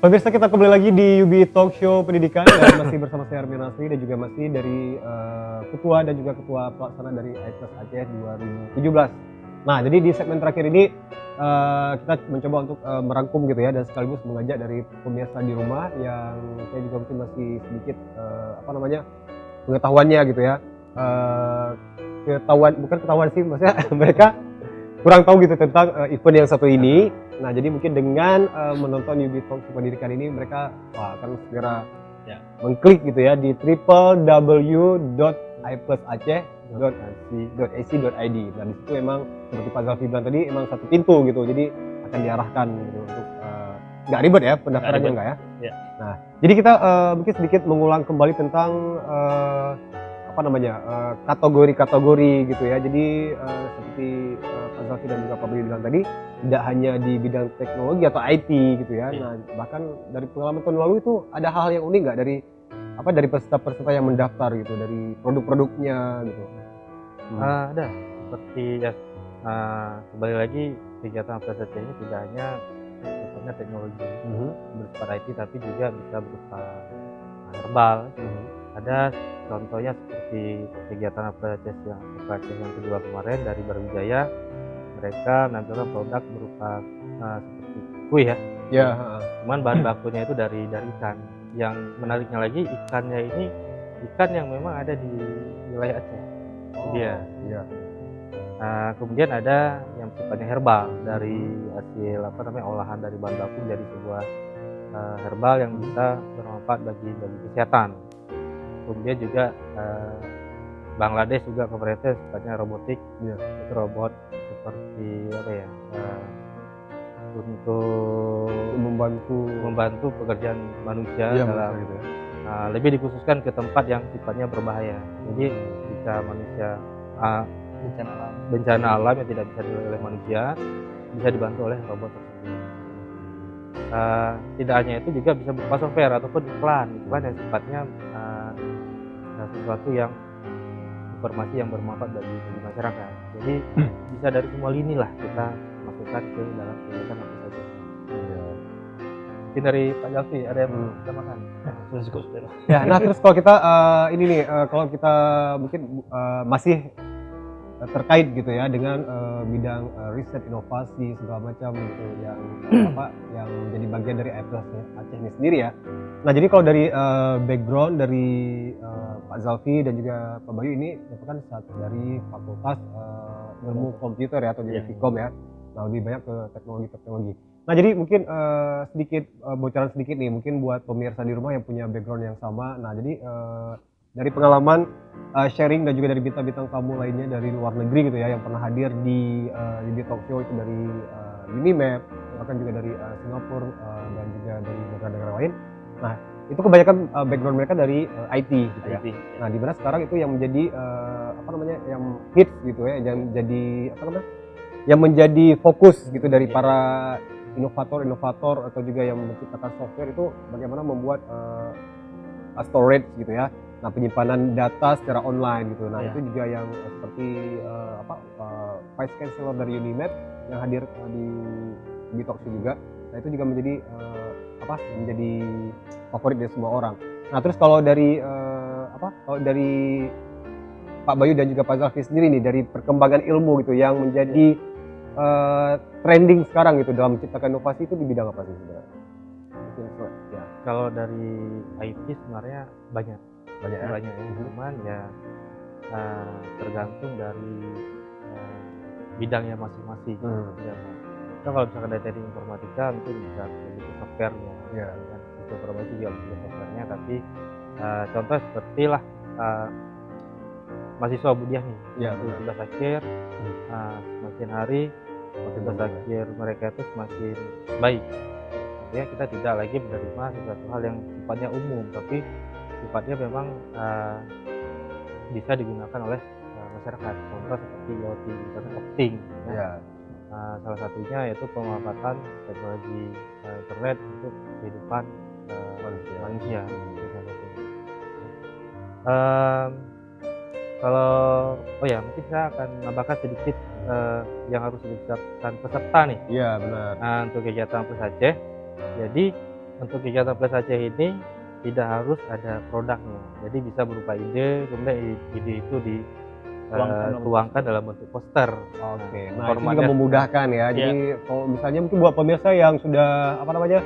Pemirsa, kita kembali lagi di UB Talk Show Pendidikan dan masih bersama saya Armin Nasri dan juga masih dari ketua dan juga ketua pelaksana dari IPLUS Aceh 2017. Nah, jadi di segmen terakhir ini kita mencoba untuk merangkum gitu ya, dan sekaligus mengajak dari pemirsa di rumah yang saya juga mungkin masih sedikit pengetahuannya gitu ya. Bukan ketahuan sih, maksudnya mereka kurang tahu gitu tentang event yang satu ini. Nah, jadi mungkin dengan menonton UB Talk Pendidikan ini mereka akan segera mengklik gitu ya di www.iplusaceh.ac.id. Nah, di situ emang seperti Pak Zalfi bilang tadi, emang satu pintu gitu, jadi akan diarahkan gitu untuk nggak ribet ya pendaftarannya, nggak ya? Ya. Nah, jadi kita mungkin sedikit mengulang kembali tentang kategori-kategori gitu ya. Jadi seperti Pak Zalfi dan juga Pak Bayu bilang tadi, tidak hanya di bidang teknologi atau IT gitu ya. Nah, bahkan dari pengalaman tahun lalu itu ada hal yang unik nggak dari peserta-peserta yang mendaftar gitu, dari produk-produknya gitu? Ada seperti ya, kembali lagi kegiatan PSC ini tidak hanya sifatnya teknologi bersifat IT, tapi juga bisa berupa herbal. Ada contohnya seperti kegiatan PSC yang kedua kemarin dari Barwijaya, mereka menampilkan produk berupa seperti kue ya. Ya. Cuman bahan bakunya itu dari ikan. Yang menariknya lagi, ikannya ini ikan yang memang ada di wilayah Aceh. Iya. Kemudian ada yang sifatnya herbal dari hasil olahan dari bahan baku menjadi sebuah herbal yang bisa bermanfaat bagi kesehatan. Kemudian juga Bangladesh juga pemerintah sifatnya robotik, itu robot seperti untuk membantu pekerjaan manusia dalam gitu ya. Lebih dikhususkan ke tempat yang sifatnya berbahaya. Jadi jika manusia bencana alam yang tidak bisa dilalui oleh manusia, bisa dibantu oleh robot tersebut. Tidak hanya itu, juga bisa berupa software ataupun iklan yang sifatnya sesuatu yang informasi yang bermanfaat bagi masyarakat. Jadi bisa dari semua lini lah kita masukkan ke dalam kegiatan apa saja. Mungkin dari Pak Zalfi ada yang menambahkan? Sudah cukup. Ya, nah terus kalau kita kalau kita mungkin masih terkait gitu ya dengan bidang riset, inovasi segala macam gitu yang yang menjadi bagian dari IPLUS Aceh ini sendiri ya. Nah, jadi kalau dari background dari Pak Zalfi dan juga Pak Bayu ini merupakan dari Fakultas Ilmu Komputer ya, atau jadi Vkom ya. Nah, lebih banyak ke teknologi. Nah, jadi mungkin sedikit bocoran sedikit nih mungkin buat pemirsa di rumah yang punya background yang sama. Nah, jadi dari pengalaman sharing dan juga dari bintang-bintang tamu lainnya dari luar negeri gitu ya, yang pernah hadir di Talk Show, itu dari Unimap, bahkan juga dari Singapura dan juga dari negara-negara lain. Nah, itu kebanyakan background mereka dari IT gitu ya. Nah, di mana sekarang itu yang menjadi yang hits gitu ya, yang menjadi fokus gitu dari para inovator atau juga yang menciptakan software, itu bagaimana membuat storage gitu ya. Nah, penyimpanan data secara online gitu. Nah, itu juga yang seperti Vice Chancellor dari Unimap yang hadir di Talk Show juga. Nah, itu juga menjadi menjadi favorit dari semua orang. Nah, terus kalau dari Pak Bayu dan juga Pak Zalfi sendiri nih, dari perkembangan ilmu gitu yang menjadi trending sekarang gitu dalam menciptakan inovasi, itu di bidang apa sih sebenarnya? Ya, kalau dari IT sebenarnya banyak ya. Cuman ya tergantung dari bidangnya masing-masing. Kita kalau misalkan dari teknik informatika mungkin bisa lebih ke softwarenya, kan sistem informasi juga lebih ke softwarenya. Tapi contoh seperti lah mahasiswa Budiah nih, tugas akhir semakin hari tugas akhir mereka itu semakin baik. Artinya kita tidak lagi menerima sesuatu hal yang sifatnya umum, tapi sifatnya memang bisa digunakan oleh masyarakat. Contoh seperti IoT, Internet of Things. Salah satunya yaitu pemanfaatan teknologi internet untuk kehidupan manusia. Mungkin saya akan menambahkan sedikit yang harus disiapkan peserta nih. Iya, benar. Untuk kegiatan PSC. Jadi untuk kegiatan Plus Aceh ini tidak harus ada produknya, jadi bisa berupa ide, kemudian ide itu dituangkan dalam bentuk poster. Oke, nah itu formatnya juga memudahkan ya. Jadi kalau misalnya mungkin buat pemirsa yang sudah apa namanya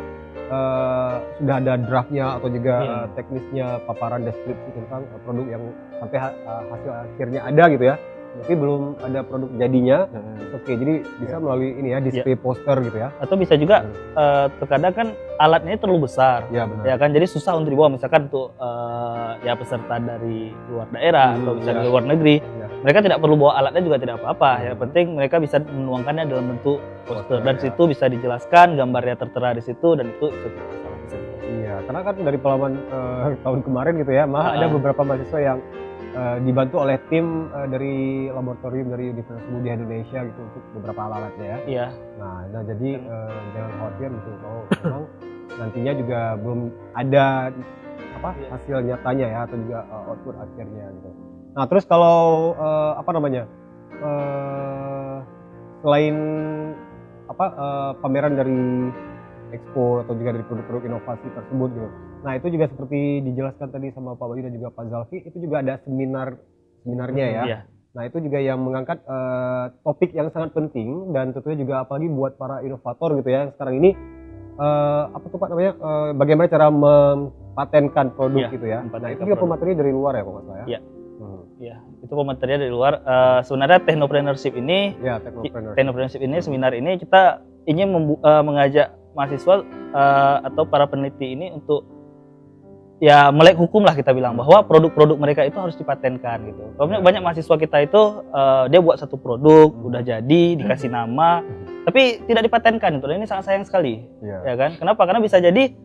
sudah ada draftnya atau juga teknisnya paparan deskripsi tentang produk yang sampai hasil akhirnya ada gitu ya, tapi belum ada produk jadinya. Oke, jadi bisa melalui ini ya display poster gitu ya. Atau bisa juga terkadang kan alatnya terlalu besar, Ya benar. ya kan, jadi susah untuk dibawa, misalkan untuk ya peserta dari luar daerah atau misalnya dari luar negeri, mereka tidak perlu bawa alatnya juga tidak apa-apa, yang penting mereka bisa menuangkannya dalam bentuk poster, dan situ bisa dijelaskan, gambarnya tertera di situ, dan itu Iya, karena kan dari pengalaman tahun kemarin gitu ya, malah ada beberapa mahasiswa yang dibantu oleh tim dari laboratorium dari Universitas Muda Indonesia gitu untuk beberapa alat-alatnya ya. Iya. Nah jadi jangan khawatir gitu kalau memang nantinya juga belum ada hasil nyatanya ya atau juga output akhirnya gitu. Nah terus kalau apa namanya selain pameran dari Expo atau juga dari produk-produk inovasi tersebut gitu. Nah itu juga seperti dijelaskan tadi sama Pak Bayu dan juga Pak Zalfi, itu juga ada seminarnya ya. Iya. Nah itu juga yang mengangkat topik yang sangat penting dan tentunya juga apalagi buat para inovator gitu ya sekarang ini apa tuh Pak namanya bagaimana cara mempatenkan produk gitu ya. Nah itu juga pematerinya dari luar ya Pak Mas ya. Iya. Iya, itu pematerinya dari luar. Sebenarnya technopreneurship ini, technopreneurship ini, seminar ini kita ingin mengajak mahasiswa atau para peneliti ini untuk ya melek hukum lah, kita bilang bahwa produk-produk mereka itu harus dipatenkan gitu. Karena banyak mahasiswa kita itu dia buat satu produk udah jadi, dikasih nama, tapi tidak dipatenkan itu. Dan ini sangat sayang sekali, ya kan? Kenapa? Karena bisa jadi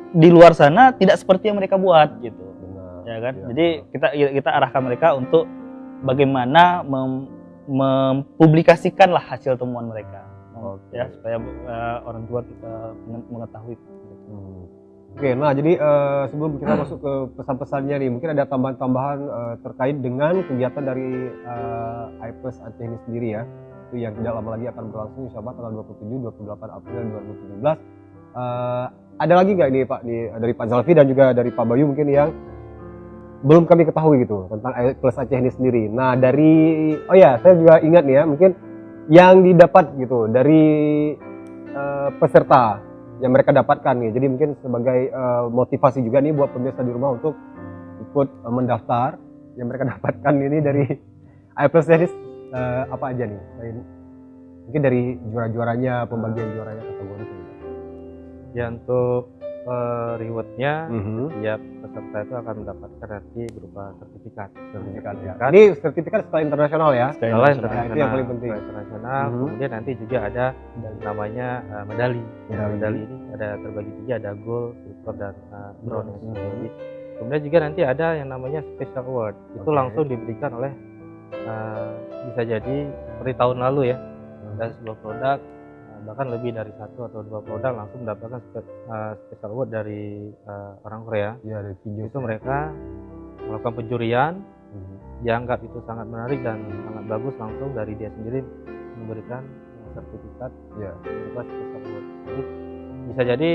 di luar sana tidak seperti yang mereka buat gitu, ya kan? Jadi kita arahkan mereka untuk bagaimana mempublikasikanlah hasil temuan mereka. Ya supaya orang tua kita mengetahui. Oke, nah jadi sebelum kita masuk ke pesan-pesannya nih, mungkin ada tambahan-tambahan terkait dengan kegiatan dari iPlus Aceh ini sendiri ya, itu yang tidak lama lagi akan berlangsung insya Allah tanggal 27-28 April 2017. Ada lagi nggak ini Pak dari Pak Zalfi dan juga dari Pak Bayu mungkin yang belum kami ketahui gitu tentang iPlus Aceh ini sendiri. Nah dari saya juga ingat nih ya, mungkin yang didapat gitu dari peserta yang mereka dapatkan nih, jadi mungkin sebagai motivasi juga nih buat pemirsa di rumah untuk ikut mendaftar. Yang mereka dapatkan ini dari iPlus ini apa aja nih, mungkin dari juara-juaranya, pembagian juaranya, kategori itu. Ya untuk rewardnya tiap peserta itu akan mendapatkan nanti berupa sertifikat ya. Ini sertifikat skala internasional ya. Skala internasional. Itu yang paling penting. Internasional. Kemudian nanti juga ada namanya medali. Medali ini ada terbagi 3, ada gold, silver, dan bronze. Kemudian juga nanti ada yang namanya special award. Itu langsung diberikan oleh bisa jadi seperti tahun lalu ya. Dan sebuah produk, bahkan lebih dari 1 atau 2 produk langsung mendapatkan special award dari orang Korea. Ya, dari Kijos. Itu mereka melakukan penjurian, dianggap itu sangat menarik dan sangat bagus, langsung dari dia sendiri memberikan sertifikat berupa special award. Jadi bisa jadi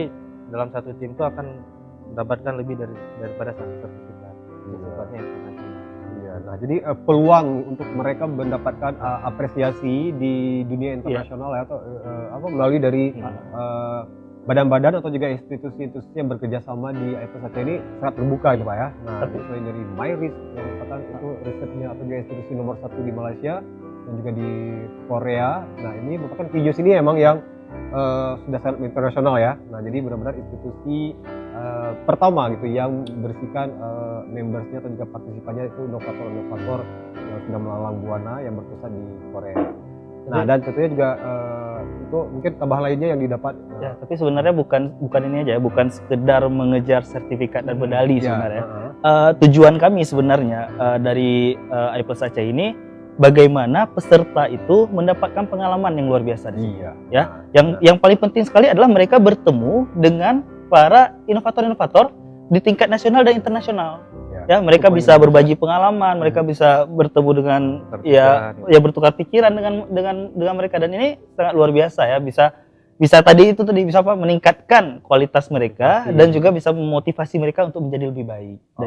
dalam satu tim itu akan mendapatkan lebih daripada satu sertifikat. Sifatnya internasional. Nah, jadi peluang untuk mereka mendapatkan apresiasi di dunia internasional ya, atau melalui dari badan-badan atau juga institusi-institusi yang bekerja sama di iPlus Aceh ini sangat terbuka gitu Pak ya. Nah, selain dari MyRisk yang merupakan itu risetnya atau juga institusi nomor 1 di Malaysia dan juga di Korea. Nah, ini merupakan Kijos ini emang yang sudah sangat internasional ya. Nah, jadi benar-benar institusi pertama gitu yang berisikan membersnya atau juga partisipannya itu inovator-inovator yang sudah melalang buana yang berpusat di Korea. Nah, dan tentunya juga itu mungkin tambah lainnya yang didapat. Ya, tapi sebenarnya bukan ini aja, bukan sekedar mengejar sertifikat dan medali sebenarnya. Tujuan kami sebenarnya dari iPlus Aceh ini, bagaimana peserta itu mendapatkan pengalaman yang luar biasa di sini. Yang paling penting sekali adalah mereka bertemu dengan para inovator-inovator di tingkat nasional dan internasional. Ya, mereka bisa berbagi pengalaman, mereka bisa bertemu dengan bertukar pikiran dengan mereka, dan ini sangat luar biasa ya, bisa bisa tadi bisa apa meningkatkan kualitas mereka dan juga bisa memotivasi mereka untuk menjadi lebih baik. Dan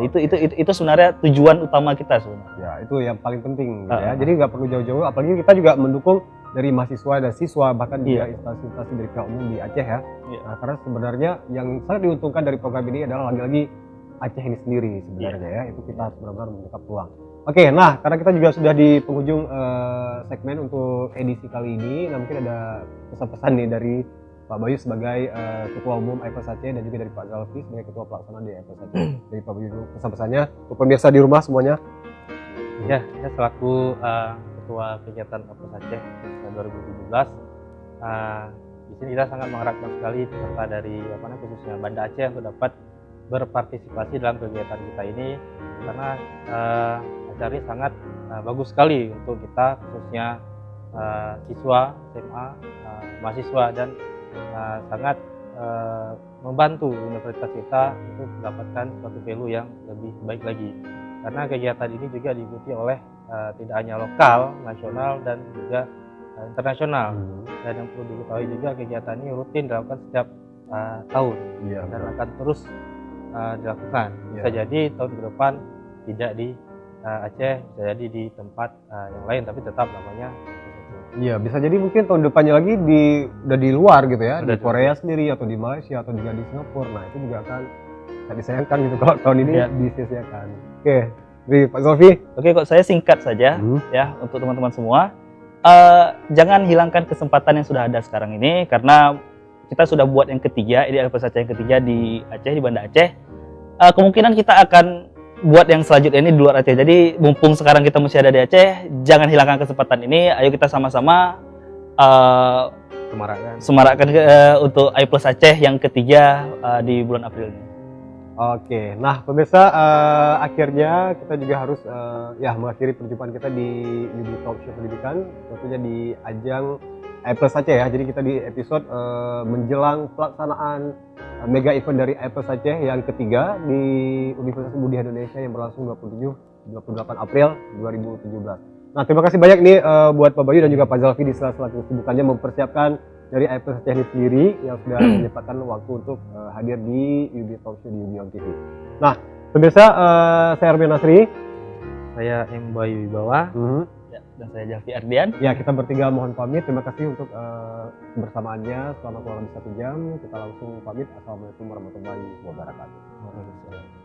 itu sebenarnya tujuan utama kita sebenarnya. Ya, itu yang paling penting gitu ya. Jadi nggak perlu jauh-jauh, apalagi kita juga mendukung dari mahasiswa dan siswa bahkan juga instansi-instansi dari pihak umum di Aceh ya. Nah, karena sebenarnya yang sangat diuntungkan dari program ini adalah lagi-lagi Aceh ini sendiri sebenarnya ya. Itu kita harus benar-benar membuka peluang. Oke, nah karena kita juga sudah di penghujung segmen untuk edisi kali ini, nah mungkin ada pesan-pesan nih dari Pak Bayu sebagai Ketua Umum IPES Aceh dan juga dari Pak Zalfi sebagai Ketua Pelaksana di IPES Aceh. Dari Pak Bayu dulu pesan-pesannya untuk pemirsa di rumah semuanya. Ya, saya selaku Ketua Kegiatan IPES Aceh 2017, di sini kita sangat mengharapkan sekali peserta dari khususnya Banda Aceh untuk dapat berpartisipasi dalam kegiatan kita ini, karena acara ini sangat bagus sekali untuk kita khususnya siswa SMA, mahasiswa, dan sangat membantu universitas kita untuk mendapatkan suatu value yang lebih baik lagi, karena kegiatan ini juga diikuti oleh tidak hanya lokal, nasional, dan juga internasional. Dan yang perlu diketahui juga kegiatan ini rutin dilakukan setiap tahun dan akan terus dilakukan. Bisa jadi tahun ke depan tidak di Aceh, bisa jadi di tempat yang lain, tapi tetap namanya. Iya, bisa jadi mungkin tahun depannya lagi udah di luar gitu ya, di Korea sendiri atau di Malaysia atau juga di Singapura. Nah, itu juga akan disayangkan gitu kalau tahun ini disia-siakan. Oke, dari Pak Zalfi. Oke, kok saya singkat saja ya untuk teman-teman semua. Jangan hilangkan kesempatan yang sudah ada sekarang ini, karena kita sudah buat yang ketiga, ini IPES Aceh yang ketiga di Aceh, di Banda Aceh. Kemungkinan kita akan buat yang selanjutnya ini di luar Aceh. Jadi mumpung sekarang kita masih ada di Aceh, jangan hilangkan kesempatan ini. Ayo kita sama-sama semarakkan untuk IPES Aceh yang ketiga di bulan April ini. Oke, nah pemirsa, akhirnya kita juga harus mengakhiri perjumpaan kita di UB Talk Show Pendidikan, tentunya di ajang IPES Aceh ya. Jadi kita di episode menjelang pelaksanaan mega event dari IPES Aceh yang ketiga di Universitas Budi Indonesia yang berlangsung 27-28 April 2017. Nah, terima kasih banyak nih buat Pak Bayu dan juga Pak Zalfi di sela-sela kesibukannya mempersiapkan dari IPES Aceh ini sendiri yang sudah menyempatkan waktu untuk hadir di UB Talk Show di UB On TV. Nah, pemirsa, saya Armin Nasri, saya M. Bayu Wibawa, dan saya Jafi Ardian. Ya, kita bertiga mohon pamit. Terima kasih untuk kebersamaannya selama kurang lebih 1 jam. Kita langsung pamit. Assalamualaikum warahmatullahi wabarakatuh.